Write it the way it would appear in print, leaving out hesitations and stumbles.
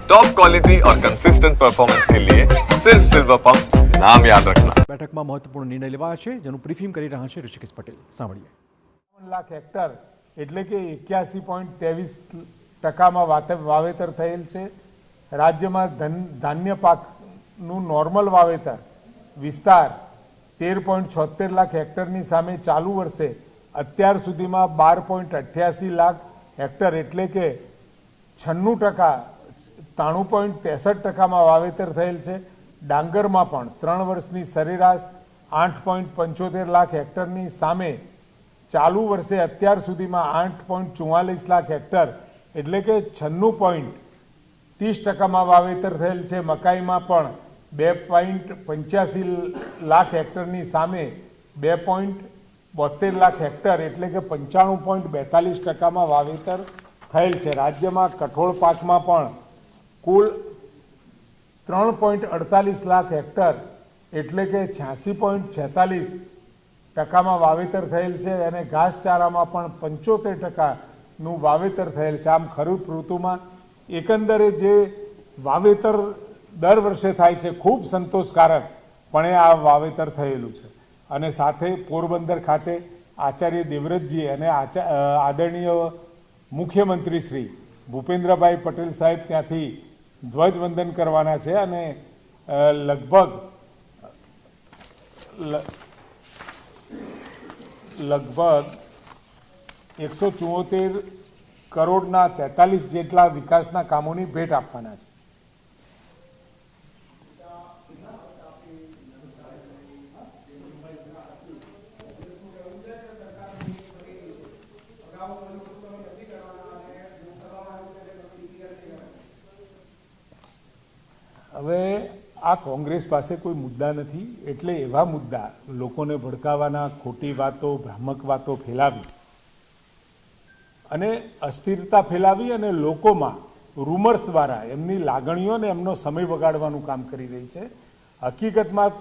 Top quality और consistent performance के लिए सिर्फ सिल्वर पंप नाम याद रखना। બેઠકમાં મહત્વપૂર્ણ નિર્ણય લેવાયા છે, જેનું બ્રીફિંગ કરી રહ્યા છે ઋષિકેશ પટેલ. સાંભળીએ. 1 લાખ હેક્ટર એટલે કે 81.23% વાવેતર થયેલ છે. રાજ્યમાં ધાન્ય પાકનું નોર્મલ વાવેતર વિસ્તાર 13.76 લાખ હેક્ટરની સામે ચાલુ વર્ષે અત્યાર સુધીમાં 12.88 લાખ હેક્ટર એટલે કે 96%, 93.63%માં વાવેતર થયેલ છે. ડાંગરમાં પણ 3 વર્ષની સરેરાશ 8.75 લાખ હેક્ટરની સામે ચાલુ વર્ષે અત્યાર સુધીમાં 8.44 લાખ હેક્ટર એટલે કે 96.30%માં વાવેતર થયેલ છે. મકાઈમાં પણ 2.85 લાખ હેક્ટરની સામે 2.72 લાખ હેક્ટર એટલે કે 95.42%માં વાવેતર થયેલ છે. રાજ્યમાં કઠોળ પાકમાં પણ કુલ 3.48 લાખ હેક્ટર એટલે કે 86.46%માં વાવેતર થયેલ છે અને ઘાસચારામાં પણ 75%નું વાવેતર થયેલ છે. આમ ખરીફ ઋતુમાં એકંદરે જે વાવેતર દર વર્ષે થાય છે ખૂબ સંતોષકારક પણ આ વાવેતર થયેલું છે. અને સાથે પોરબંદર ખાતે આચાર્ય દેવવ્રતજી અને આદરણીય મુખ્યમંત્રી શ્રી ભૂપેન્દ્રભાઈ પટેલ સાહેબ ત્યાંથી ધ્વજવંદન કરવાના છે અને લગભગ 174 કરોડના 43 જેટલા વિકાસના કામોની ભેટ આપવાના છે. હવે આ કોંગ્રેસ પાસે કોઈ મુદ્દા નથી એટલે એવા મુદ્દા લોકોને ભડકાવાના, ખોટી વાતો, ભ્રામક વાતો ફેલાવી અને અસ્થિરતા ફેલાવી અને લોકોમાં રૂમર્સ દ્વારા એમની લાગણીઓ અને એમનો સમય બગાડવાનું કામ કરી રહી છે. હકીકતમાં